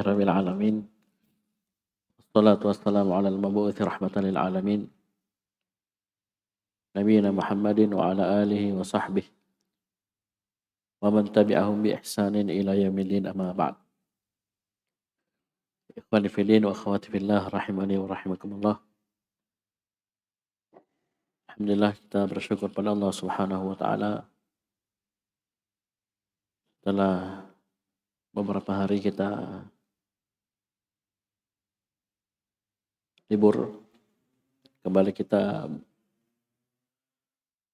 rabbil alamin. Wassalatu wassalamu ala al-mabu'uthi rahmatan lil alamin. Nabiyina Muhammadin wa ala alihi wa sahbihi wa man tabi'ahum bi ihsanin ila yaumil amma ba'd. Ikhwani fillah wa akhwati fillah rahimani wa rahimakumullah. Alhamdulillah, kita bersyukur pada Allah Subhanahu wa taala setelah beberapa hari kita libur, kembali kita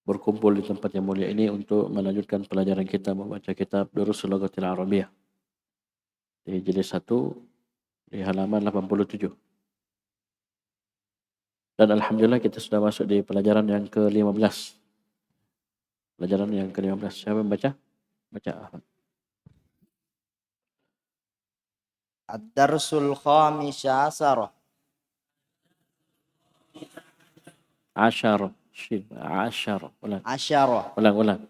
berkumpul di tempat yang mulia ini untuk melanjutkan pelajaran kita membaca kitab Durusul Lughatil Arabiyyah di jilid 1 di halaman 87. Dan alhamdulillah kita sudah masuk di pelajaran yang ke-15. Pelajaran yang ke-15. Siapa membaca? Baca Ahmad. Ad-darsul khamis asyarah. Asyarah. Ulang.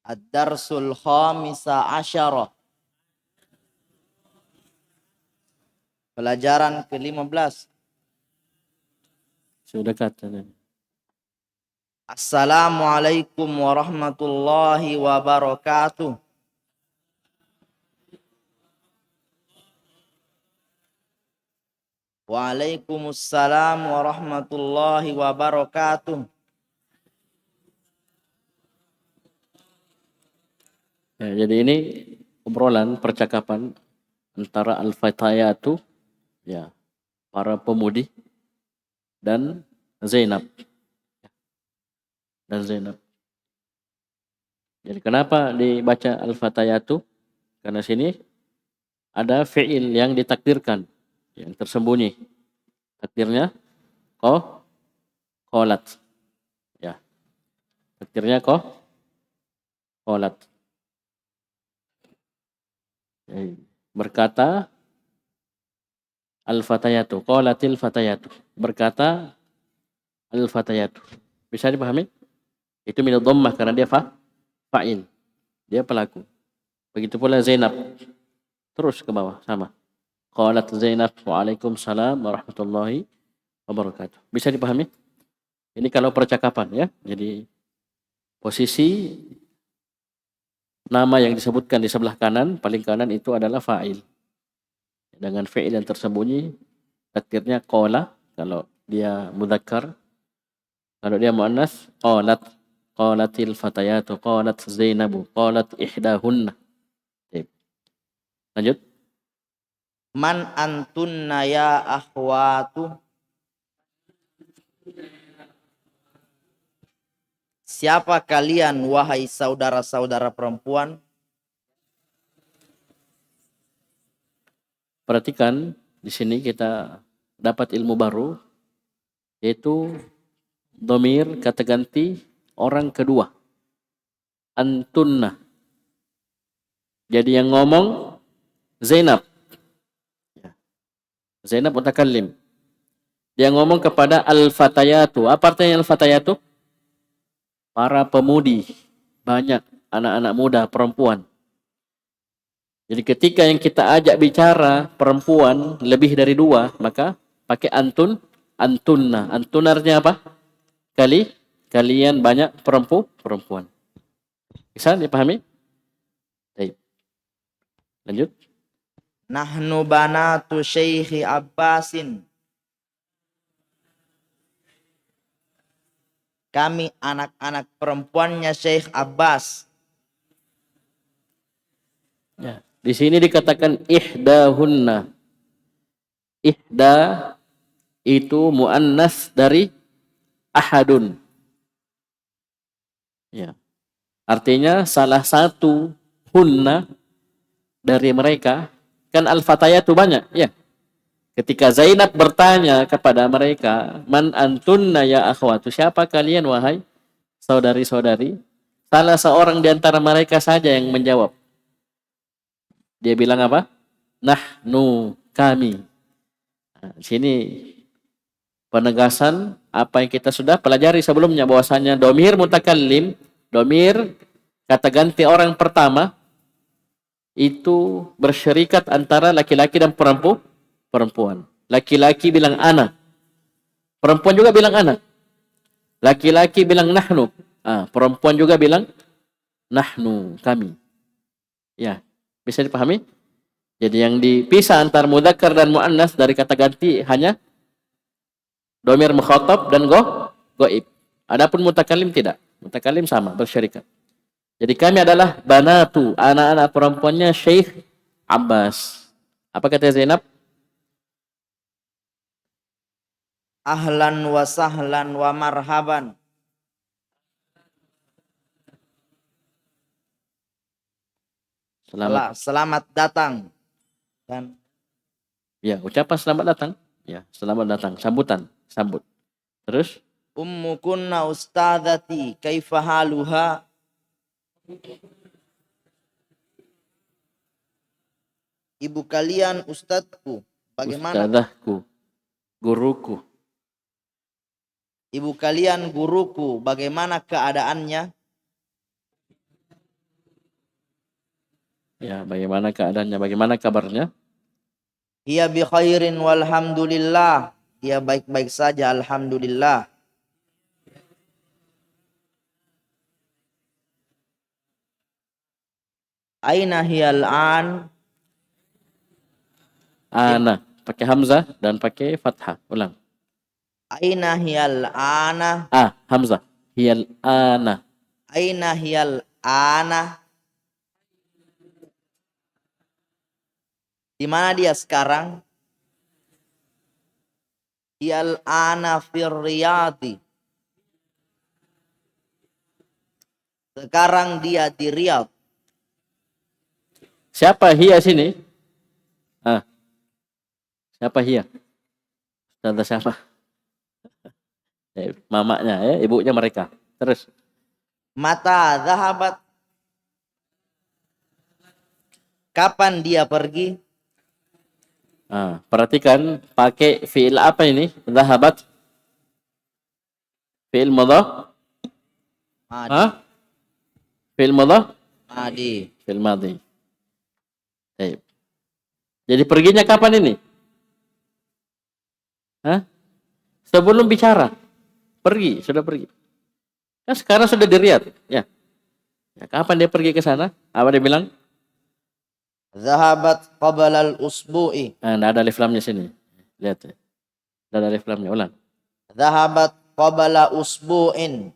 Ad-darsul khamis asyarah. Pelajaran ke-15. Sudah kata. Assalamualaikum warahmatullahi wabarakatuh. Waalaikumsalam warahmatullahi wabarakatuh. Ya, jadi ini obrolan percakapan antara al-fatayatu, ya, para pemudi dan Zainab. Jadi kenapa dibaca al-fatayatu? Karena sini ada fi'il yang ditakdirkan, yang tersembunyi. Takdirnya qalat. Ya. Takdirnya qalat. Berkata al-fatayatu, qalatil fatayatu. Berkata al-fatayatu. Bisa dipahami? Itu min dhammah karena dia fa'il. Dia pelaku. Begitu pula Zainab. Terus ke bawah sama. Qalat Zainab, waalaikumsalam warahmatullahi wabarakatuh. Bisa dipahami? Ini kalau percakapan, ya. Jadi posisi nama yang disebutkan di sebelah kanan, paling kanan itu adalah fa'il. Dengan fi'il yang tersembunyi, takdirnya qala kalau dia mudzakkar. Kalau dia muannas, qalatil fatayatu, qalat Zainabu, qalat ihdahunna. Lanjut. Man antunna ya akhwatu. Siapa kalian wahai saudara-saudara perempuan? Perhatikan, di sini kita dapat ilmu baru, yaitu dhamir kata ganti orang kedua. Antunna. Jadi yang ngomong Zainab. Zainab mutakallim. Dia ngomong kepada al-fatayatu. Apa artinya al-fatayatu? Para pemudi. Banyak anak-anak muda, perempuan. Jadi ketika yang kita ajak bicara perempuan lebih dari 2, maka pakai antunna. Antun artinya apa? Kalian banyak perempuan. Bisa dipahami? Baik. Lanjut. Nahnu banatu Syekh Abbasin. Kami anak-anak perempuannya Syekh Abbas. Ya, di sini dikatakan ihdahunna. Ihda itu muannas dari ahadun. Ya. Artinya salah satu hunna dari mereka. Kan al-fatayatu banyak, ya. Ketika Zainab bertanya kepada mereka, man antunna ya akhwatu, siapa kalian wahai saudari-saudari? Salah seorang di antara mereka saja yang menjawab. Dia bilang apa? Nahnu, kami. Nah, sini penegasan apa yang kita sudah pelajari sebelumnya, bahwasanya domir mutakallim, domir kata ganti orang pertama, itu bersyarikat antara laki-laki dan perempuan. Laki-laki bilang ana, perempuan juga bilang ana. Laki-laki bilang nahnu, perempuan juga bilang nahnu, kami. Ya, bisa dipahami? Jadi yang dipisah antara mudzakkar dan muannas dari kata ganti hanya dhamir mukhatab dan ghaib. Adapun mutakallim tidak. Mutakallim sama, bersyarikat. Jadi kami adalah banatu, anak-anak perempuannya Syekh Abbas. Apa kata Zainab? Ahlan wa sahlan wa marhaban. Selamat datang. Dan ya, ucapan selamat datang. Ya, selamat datang, sambutan, sambut. Terus ummukunna ustadzati kaifa haluha. Ibu kalian ustadzku, bagaimana? Ustadzahku, guruku. Ibu kalian guruku, bagaimana keadaannya? Ya, bagaimana keadaannya? Bagaimana kabarnya? Hiya bi khairin walhamdulillah. Dia baik-baik saja, alhamdulillah. Aina hiyal an? Ana, pakai hamzah dan pakai fathah. Ulang. Aina hiyal ana? Hamzah. Hiyal ana. Aina hiyal ana? Di mana dia sekarang? Hiyal ana fir riyadi. Sekarang dia di Riyadh. Siapa hiya sini? Siapa hiya? Tante siapa? Mamanya ya, ibunya mereka. Terus Mata zahabat. Kapan dia pergi? Perhatikan pakai fi'il apa ini? Zahabat. Fi'il madha? Fi'il madha? Madi. Fi'il madhi. Baik. Jadi perginya kapan ini? Sebelum bicara. Pergi, sudah pergi. Kan sekarang sudah di Riyadh, ya. Kapan dia pergi ke sana? Apa dia bilang? Zahabat qabla al-usbu'i. Nggak ada alif lamnya sini. Lihat ya. Nggak ada alif lamnya, ulang. Zahabat qabla usbu'in.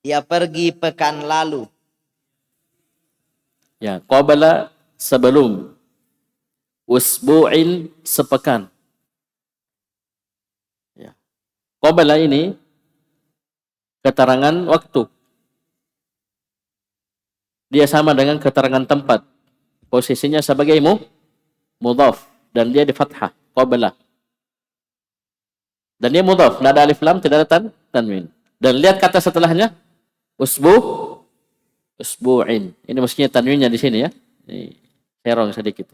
Dia pergi pekan lalu. Ya, qabla sebelum. Usbu'in sepekan. Ya. Qabla ini keterangan waktu. Dia sama dengan keterangan tempat. Posisinya sebagai mudhaf dan dia di fathah, qabla. Dan dia mudhaf, tidak ada alif lam, tidak ada tanwin. Dan lihat kata setelahnya, usbu'in. Ini mestinya tanwinnya di sini ya. Ini serong sedikit.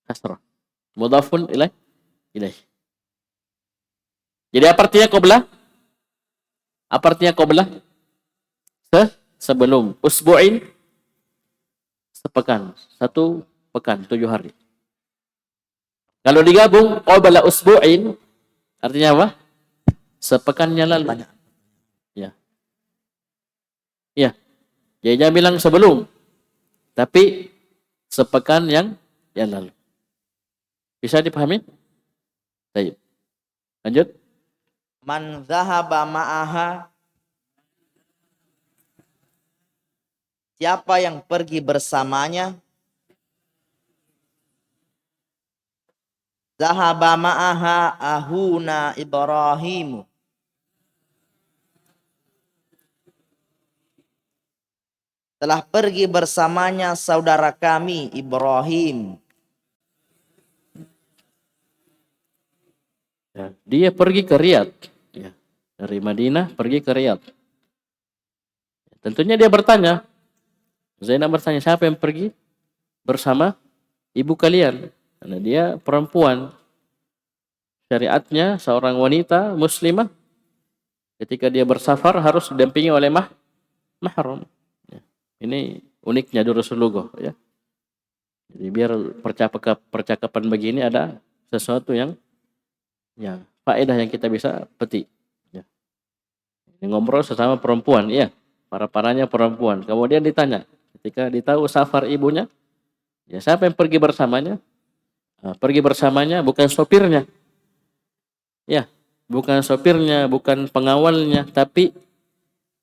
Kasrah. Mudhafun ilaih. Jadi apa artinya qabla? Apa artinya qabla? Sebelum. Usbu'in sepekan. 1 pekan, 7 hari. Kalau digabung qabla usbu'in artinya apa? Sepekannya lalu. Ya. Ya. Jadi jangan bilang sebelum. Tapi sepekan yang lalu. Bisa dipahami? Baik. Lanjut. Man zahaba ma'aha. Siapa yang pergi bersamanya? Zahaba ma'aha ahuna Ibrahim. Telah pergi bersamanya saudara kami Ibrahim. Ya, dia pergi ke Riyadh. Ya, dari Madinah pergi ke Riyadh. Tentunya dia bertanya. Zainab bertanya, siapa yang pergi bersama ibu kalian? Karena dia perempuan. Syariatnya seorang wanita muslimah ketika dia bersafar harus didampingi oleh mahram. Ini uniknya Durus Lughah ya. Jadi biar percakapan begini ada sesuatu yang ya faedah yang kita bisa petik. Ya. Ini ngobrol sesama perempuan, ya. Para-paranya perempuan. Kemudian ditanya, ketika ditahu safar ibunya, ya siapa yang pergi bersamanya? Nah, pergi bersamanya bukan sopirnya. Ya, bukan sopirnya, bukan pengawalnya, tapi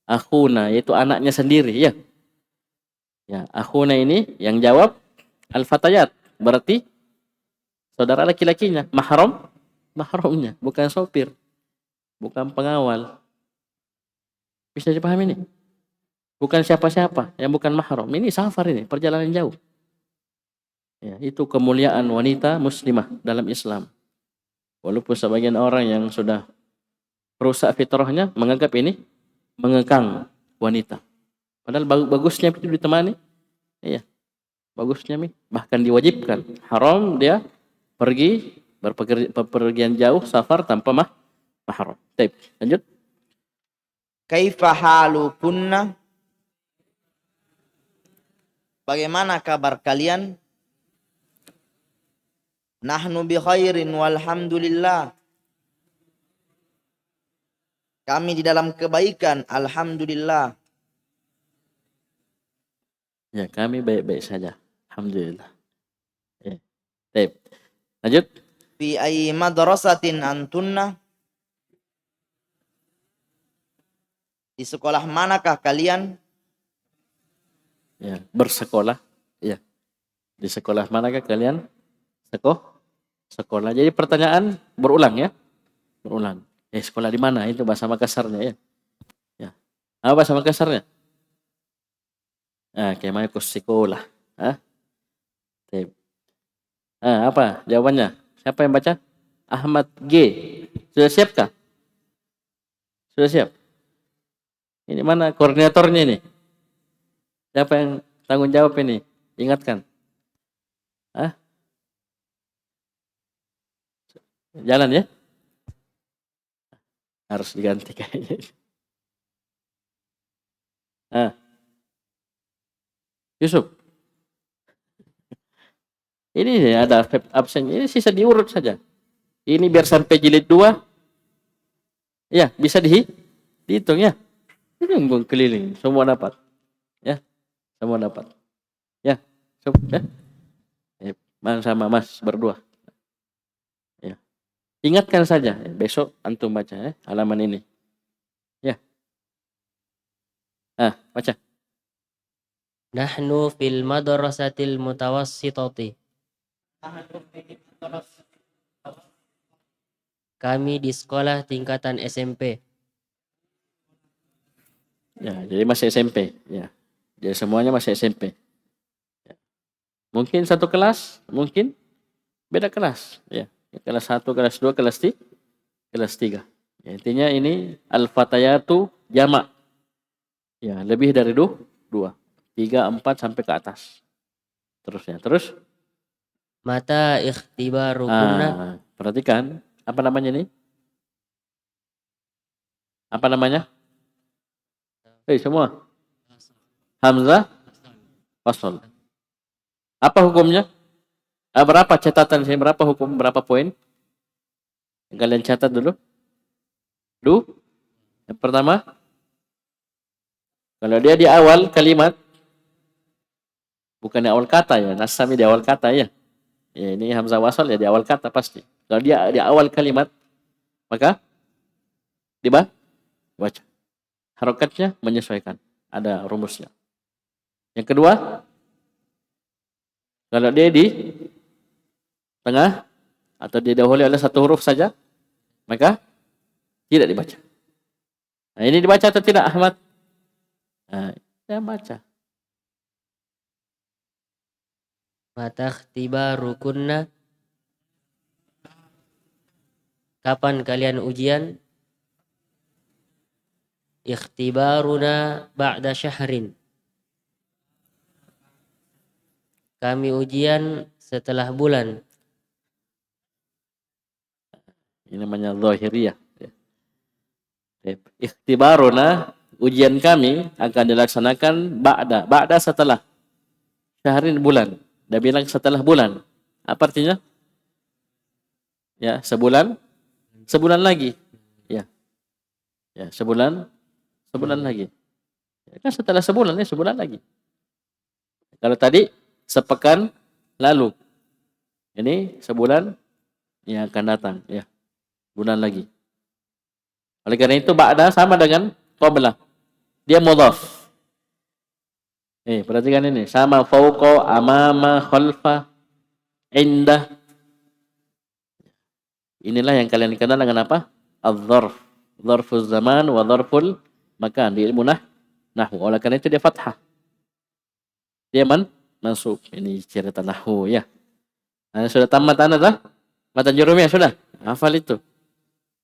akhuna, yaitu anaknya sendiri, ya. Ya, akhuna ini yang jawab al-fatayat, berarti saudara laki-lakinya, mahramnya, bukan sopir, bukan pengawal. Bisa dipahami ini? Bukan siapa-siapa, yang bukan mahram. Ini safar ini, perjalanan jauh. Ya, itu kemuliaan wanita muslimah dalam Islam. Walaupun sebagian orang yang sudah rusak fitrahnya menganggap ini mengekang wanita. Padahal bagusnya itu ditemani. Iya, bagusnya bahkan diwajibkan. Haram dia pergi berpergian jauh safar tanpa mahram. Baik, lanjut. Kaifa halukunna? Bagaimana kabar kalian? Nahnu bi khairin walhamdulillah. Kami di dalam kebaikan, alhamdulillah. Ya, kami baik-baik saja. Alhamdulillah. Ya. Baik. Lanjut. Fi ayyi madrasatin antunna? Di sekolah manakah kalian? Ya, bersekolah. Ya. Di sekolah manakah kalian? Sekolah. Jadi pertanyaan berulang ya. Berulang. Sekolah di mana? Itu bahasa Makassarnya ya. Ya. Apa bahasa Makassarnya? Kayak sekolah. Apa jawabannya? Siapa yang baca? Ahmad G. Sudah siapkah? Sudah siap? Ini mana koordinatornya ini? Siapa yang tanggung jawab ini? Ingatkan. Jalan ya? Harus diganti kayaknya. Yusuf. Ini ada absen. Ini sisa diurut saja. Ini biar sampai jilid 2. Ya, bisa dihitung ya. Ini keliling. Semua dapat. Ya, semua dapat. Ya, ya. Sama Mas berdua. Ya. Ingatkan saja. Besok antum baca halaman ini. Ya. Baca. Nahnu fil madrasatil mutawassitati. Kami di sekolah tingkatan SMP. Ya, jadi masih SMP. Ya. Jadi semuanya masih SMP. Ya. Mungkin satu kelas, mungkin beda kelas. Ya. Kelas 1, kelas 2, kelas 3. Ya, intinya ini al-fatayatu jamak. Ya, lebih dari 2. 3, 4 sampai ke atas. Terus. Mata ikhtibarukunna. Perhatikan, apa namanya ini? Apa namanya? Semua. Hamzah wasl. Apa hukumnya? Berapa catatan sini? Berapa hukum? Berapa poin? Yang kalian catat dulu. Yang pertama, kalau dia di awal kalimat, bukan di awal kata ya, nasami di awal kata ya. Ya, ini hamzah wasal ya di awal kata pasti. Kalau dia di awal kalimat, maka dibaca. Harokatnya menyesuaikan. Ada rumusnya. Yang kedua, kalau dia di tengah atau didahului oleh satu huruf saja, maka tidak dibaca. Nah, ini dibaca atau tidak, Ahmad? Saya baca. Mata ikhtibarukunna. Kapan kalian ujian? Ikhtibaruna ba'da syahrin. Kami ujian setelah bulan. Ini namanya zahiriyah. Ikhtibaruna, ujian kami akan dilaksanakan ba'da setelah syahrin bulan. Dia bilang setelah bulan. Apa artinya? Ya, sebulan lagi. Ya. Ya, sebulan lagi. Ya, kan setelah sebulan ya sebulan lagi. Kalau tadi sepekan lalu. Ini sebulan yang akan datang ya. Bulan lagi. Oleh karena itu ba'da sama dengan qabla. Dia mudhaf. Perhatikan ini. Sama fauqa, amama, khalfa, indah. Inilah yang kalian kenal dengan apa? Adz-dzarf. Dzarfuz zaman wa dzarful makan. Di ilmu nahwu. Oleh karena itu dia fathah. Dia mansub. Ini cerita nahwu ya. Anda sudah tamat Anda dah? Matan jurumiyah sudah? Hafal itu.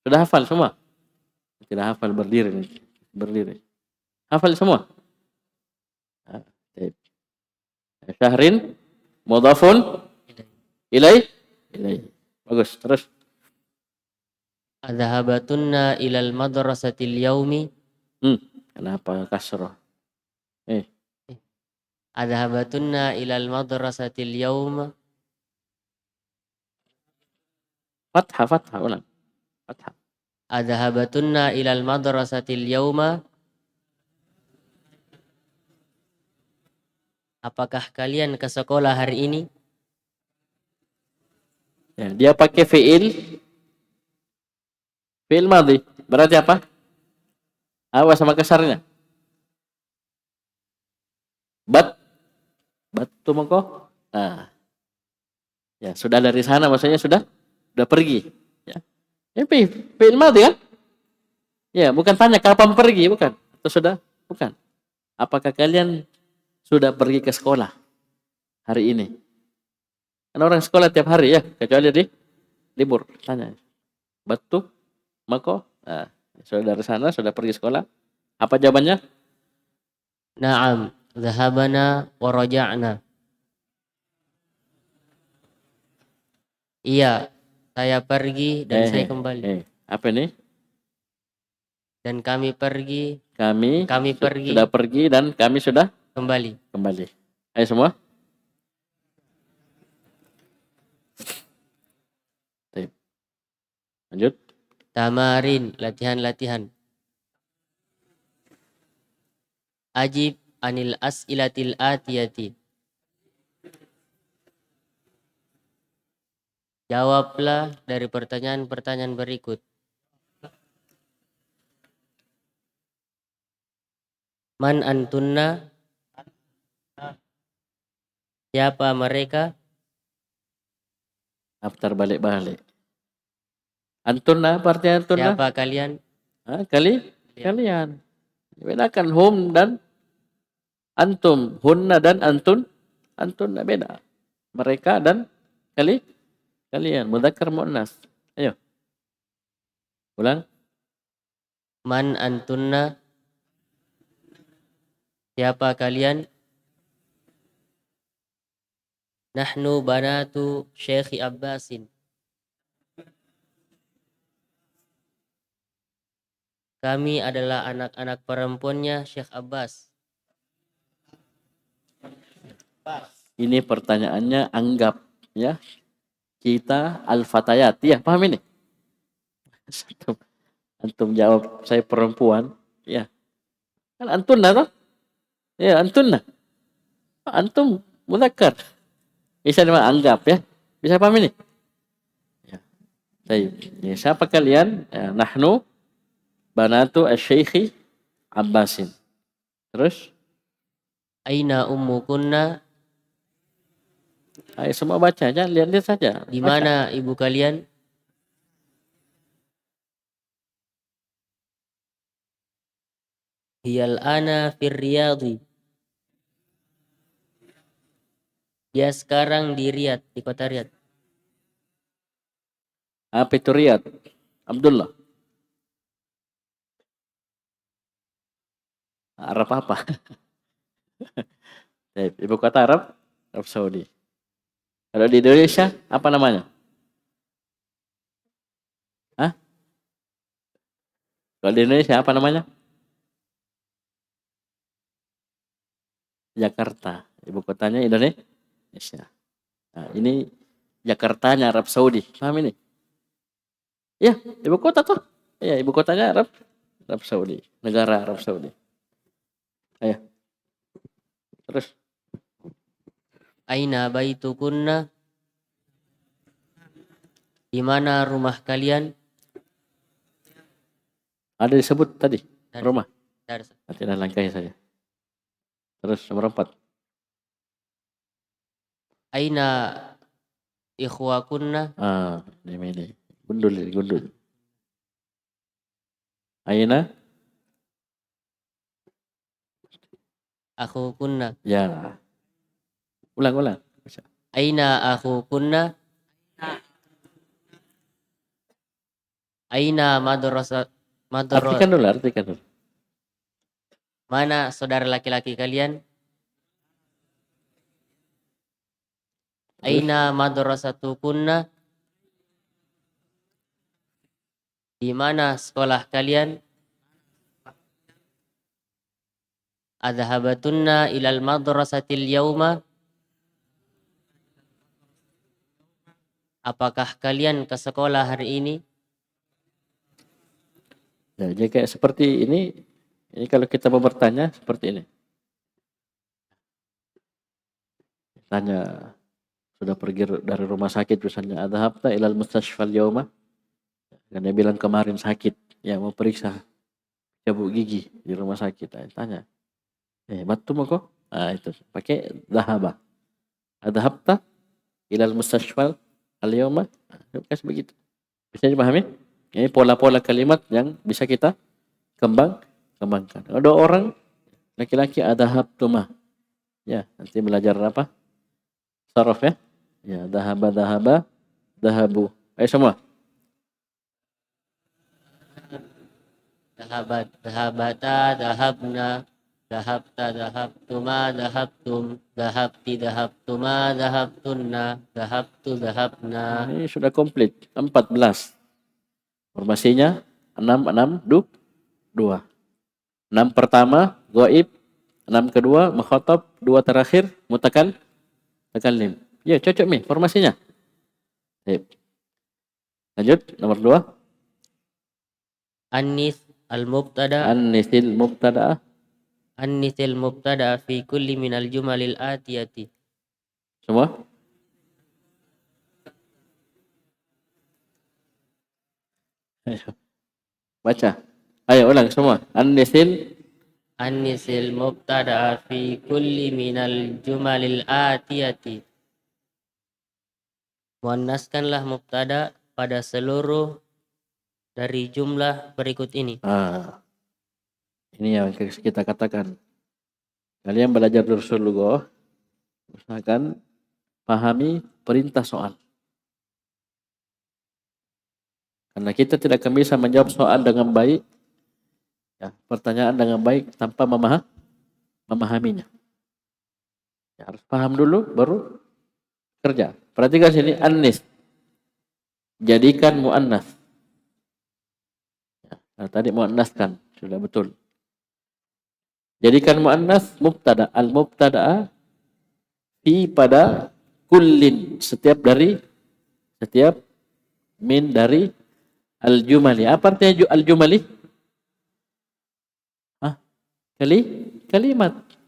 Sudah hafal semua? Tidak hafal berdiri. Hafal semua? Syahrin mudhafun ilaih. Bagus, terus. Adhabatunna ilal madrasatil yaumi. Kenapa kasrah? Adhabatunna ilal madrasatil yauma. Fathah ulang. Fathah. Adhabatunna ilal madrasatil yauma. Apakah kalian ke sekolah hari ini? Ya, dia pakai fiil madhi. Berarti apa? Awas sama kasarnya. Batu mengko. Ya, sudah dari sana maksudnya sudah pergi. Ya. Ini fiil madhi kan? Ya, bukan tanya kapan pergi, bukan. Atau sudah? Bukan. Apakah kalian sudah pergi ke sekolah hari ini? Kan orang sekolah tiap hari ya, kecuali di libur. Tanya. Batu mako. Sudah dari sana, sudah pergi sekolah. Apa jawabannya? Na'am, dhahabana wa raja'na. Iya, saya pergi dan saya kembali. Apa ini? Dan kami pergi. Kami pergi. Sudah pergi dan kami sudah kembali. Ayo semua. Lanjut. Tamarin, latihan. Ajib anil as'ilatil atiyati. Jawablah dari pertanyaan-pertanyaan berikut. Man antunna? Siapa mereka? Aftar balik. Antunna, apa artinya antunna? Siapa kalian? Kalian. Bedakan hum dan antum. Hunna dan antun. Antunna beda. Mereka dan kalian. Mudzakkar muannas. Ayo. Ulang. Man antunna? Siapa kalian? Nahnu banatu Syekh Abbasin. Kami adalah anak-anak perempuannya Syekh Abbas. Ini pertanyaannya anggap ya. Kita al-fatayat. Ya, paham ini? Antum jawab saya perempuan. Ya. Kan antunna toh? Ya, antunna. Antum mudzakkar. Bisa anggap ya. Bisa paham ini? Ya. Baik. Ya, siapa kalian? Ya, nahnu banatu asy-syekh Abbasin. Terus? Aina ummukunna? Ayo semua baca aja, lihat saja. Di mana ibu kalian? Hiyal ana fir riyadhi. Dia sekarang di Riyadh, di kota Riyadh. Apa itu Riyadh? Abdullah. Arab apa? Ibu kota Arab Saudi. Kalau di Indonesia apa namanya? Hah? Kalau di Indonesia apa namanya? Jakarta. Ibu kotanya Indonesia. Nah, ini Jakartanya Arab Saudi. Paham ini? Ya, ibu kota tuh. Ya, ibu kotanya Arab Saudi. Negara Arab Saudi. Ayo. Terus. Aina baitukunna? Di mana rumah kalian? Ada disebut tadi. Dar- Rumah. dar- Tidak langkai saja. Terus nomor 4. Aina ikhwakunna? Ini. Gundul. Aina? Akhukunna? Ya. Ulang. Aina akhukunna? Aina Artikan dulu. Mana saudara laki-laki kalian? Terus? Aina madrasatukunna? Di mana sekolah kalian? Adhabatunna ilal madrasatil yauma? Apakah kalian ke sekolah hari ini? Ya, jadi kayak seperti ini kalau kita mau bertanya seperti ini. Tanya, sudah pergi dari rumah sakit misalnya, adhabta ilal mustashfal yauma? Dan dia bilang kemarin sakit, ya mau periksa cabut gigi di rumah sakit. Tanya, batum kok? Itu pakai dhahaba. Adhabta ilal mustashfal al yauma? Kasih begitu. Bisa dipahami? Ini pola-pola kalimat yang bisa kita kembangkan. Ada orang laki-laki adhabtumah. Ya, nanti belajar apa? Saraf ya. Ya, dhahaba, dhahabu. Ayo semua. Dhahabata, dhahabna, dhahabta, dhahabtuma, dhahabtum, dhahabti, dhahabtuma, dhahabtunna, dhahabtu, dhahabna. Ini sudah komplit. 14. Formasinya 6, 2. 6 pertama, ghaib. 6 kedua, mukhatab. 2 terakhir, mutakallim. Ya, cocok nih formasinya. Lanjut, nomor 2. Annis al-mubtada. An-nisil mubtada'ah. Annisil mubtada fi kulli minal jumalil atiyati. Semua? Ayo. Baca. Ayo ulang semua. Annisil mubtada fi kulli minal jumalil atiyati. Muannaskanlah mubtada pada seluruh dari jumlah berikut ini. Ini yang kita katakan. Kalian belajar Dursul Lughah, usahakan pahami perintah soal. Karena kita tidak akan bisa menjawab soal dengan baik, ya, pertanyaan dengan baik tanpa memahaminya. Ya, harus paham dulu baru kerja. Perhatikan sini, annis. Jadikan muannas. Ya, nah, tadi muannaskan, sudah betul. Jadikan muannas mubtada. Al-mubtada'a fi pada kullin, setiap min dari al-jumali. Apa artinya al-jumali?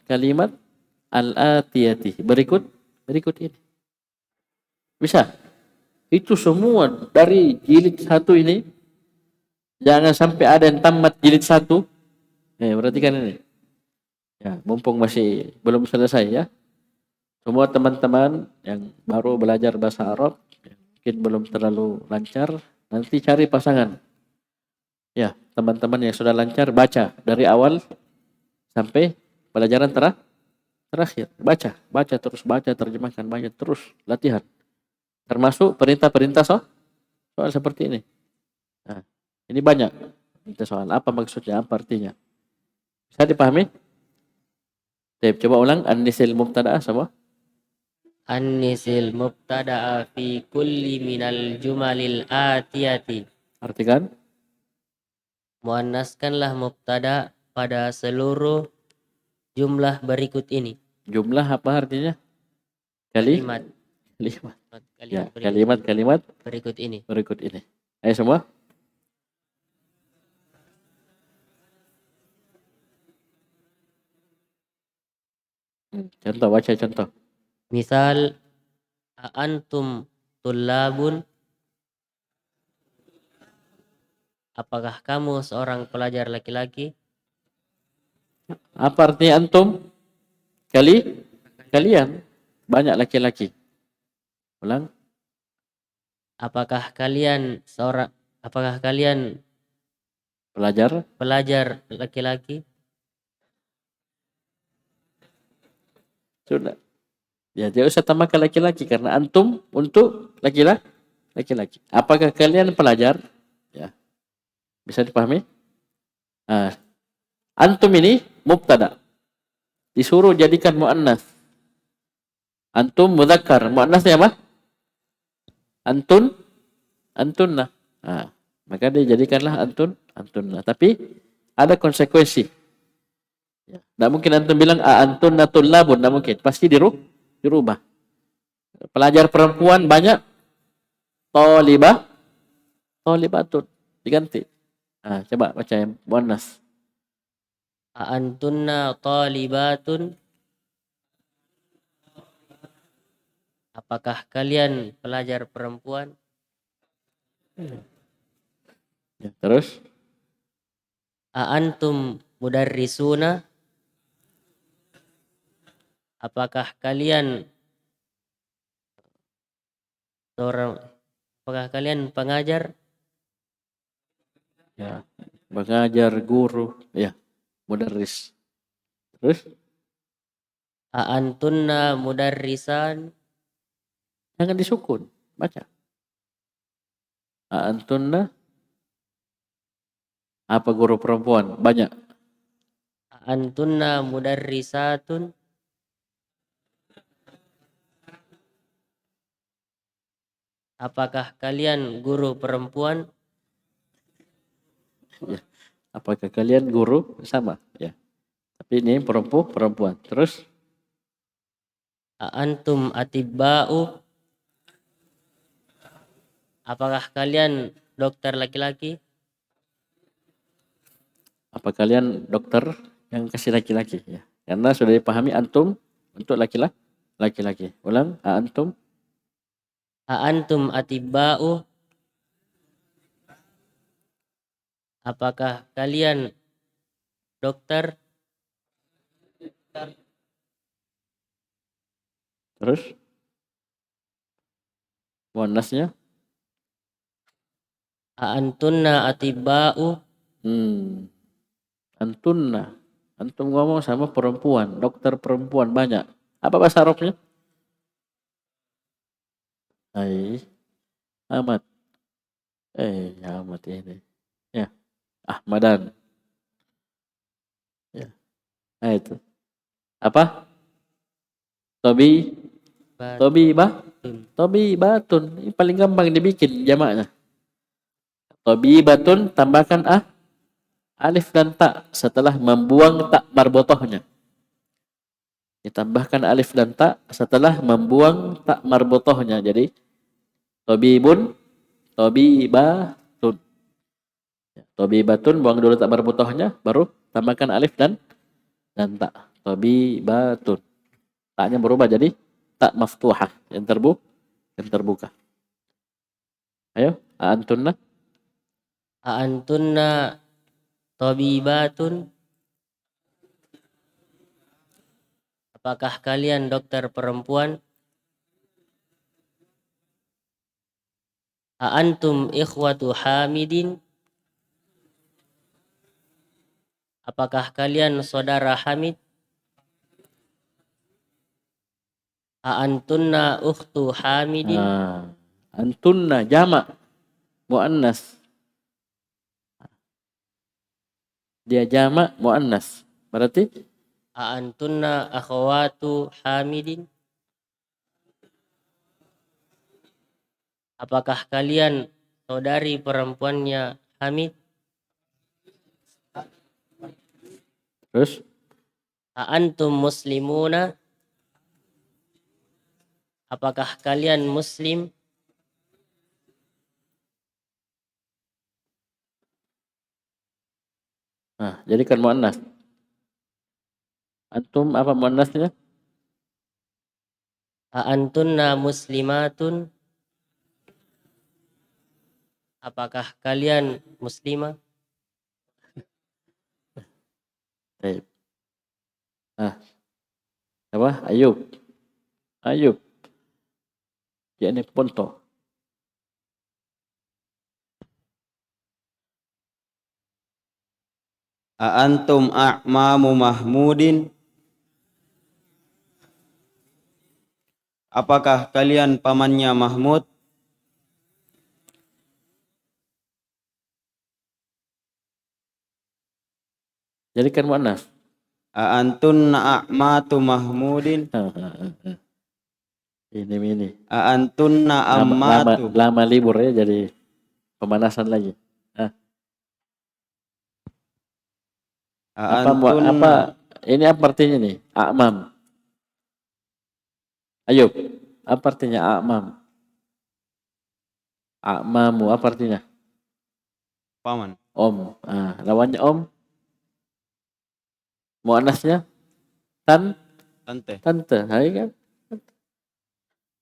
Kalimat al-atiyati. Berikut ini. Bisa? Itu semua dari jilid 1 ini. Jangan sampai ada yang tamat jilid 1. Perhatikan ini. Ya, mumpung masih belum selesai ya. Semua teman-teman yang baru belajar bahasa Arab, mungkin belum terlalu lancar, nanti cari pasangan. Ya, teman-teman yang sudah lancar, baca dari awal sampai pelajaran terakhir. Baca terus, terjemahkan, baca terus, latihan. Termasuk perintah-perintah soal seperti ini. Nah, ini banyak. Perintah soal apa maksudnya, apa artinya. Bisa dipahami? Coba ulang, an-nisil mubtada'ah sama. Annisil mubtada'a fi kulli minal jumalil atiyati. Artikan? Muannaskanlah mubtada pada seluruh jumlah berikut ini. Jumlah apa artinya? Kalimat. Kalimat Ya, berikut, kalimat berikut ini. berikut ini. Ayo semua. Contoh, baca contoh. Misal, antum tullabun, apakah kamu seorang pelajar laki-laki? Apa artinya antum? Kalian. Banyak laki-laki. Ulang. Apakah kalian Pelajar. pelajar laki-laki? Sudah. Ya, dia usah tambahkan laki-laki karena antum untuk laki-laki. Apakah kalian pelajar? Ya, bisa dipahami? Ah, antum ini mubtada. Disuruh jadikan muannas. Antum mudzakkar. Muannasnya apa? Antunna. Ah, maka dia jadikanlah antunna. Tapi ada konsekuensi. Ya. Tidak mungkin antum bilang antunna tullabun, tidak mungkin. Pasti dirubah. Pelajar perempuan banyak, tolibatun. Diganti. Ah, coba baca yang muannas. Antunna talibatun, apakah kalian pelajar perempuan? Ya, terus Antum mudarrisuna, apakah kalian pengajar? ya, mengajar guru, ya, mudarris. Terus Antunna mudarrisan, jangan disukun, baca. Antunna apa guru perempuan? Banyak. antunna mudarrisatun, apakah kalian guru perempuan? Ya. Apakah kalian guru? Sama, ya. Tapi ini perempuan. Terus Antum atibba'u, apakah kalian dokter laki-laki? apa kalian dokter yang kasih laki-laki, ya. Karena sudah dipahami antum untuk laki-laki. Ulang, antum Antum atibba'u, apakah kalian dokter? terus muannasnya Antunna atibba'u, antunna. Antum ngomong sama perempuan, dokter perempuan banyak. Apa bahasa Arabnya? Hai, Ahmad. Ahmad ini. Ya, Ahmadan. Ya. Nah itu. Apa? Tobi batun. Ini paling gampang dibikin jamaknya. Batun tambahkan alif dan ta setelah membuang tak marbotohnya. Ditambahkan alif dan ta setelah membuang tak marbotohnya. Jadi tobibun, tobibatun. Tobibatun buang dulu tak marbotohnya, baru tambahkan alif dan ta. Tobibatun. Taknya berubah jadi tak maftuhah yang terbuka. Ayo, antunna. antunna tabibatun, apakah kalian dokter perempuan? Antum ikhwatu hamidin, apakah kalian saudara Hamid? Antunna ukhtu hamidin, Antunna jamak muannas. Dia jamak muannas. Berarti antunna akhwatu hamidin, apakah kalian saudari perempuannya Hamid? terus Antum muslimuna, Apakah kalian muslim? Nah, jadikan muannas. Antum apa muannasnya? Antunna muslimatun? Apakah kalian muslimah? Baik. Nah, apa? Ayub. Ayub. Ya ini Ponto. Antum a'mamu Mahmudin? Apakah kalian pamannya Mahmud? Jadikan muannas. Antunna a'matu Mahmudin? Ini. Antunna ammatu? Lama libur ya, jadi pemanasan lagi. Apa ini apa artinya nih? A'mam. Ayub, apa artinya a'mam? A'mamu apa artinya? Paman. Om. Lawannya om. Muannasnya Tante. tante. Hai kan?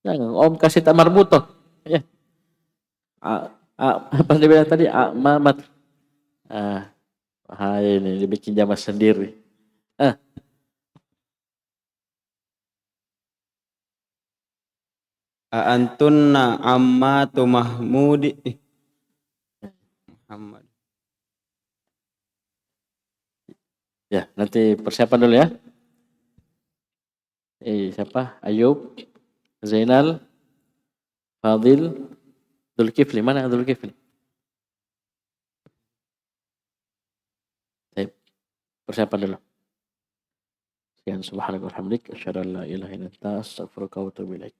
Jangan om kasih tak marbutoh. Ya. Apa dia bilang tadi? A'mamat. Hai ini dibikin jamas sendiri. Antunna ammatu Mahmudi? Muhammad. Ya, nanti persiapan dulu ya. Siapa? Ayub, Zainal, Fadil, Dzulkifli. Mana Dzulkifli? Baik, persiapan dulu. Sekian subhanaka wa bihamdik, asyhadu an la ilaha illa anta, astaghfiruka wa atubu ilaik.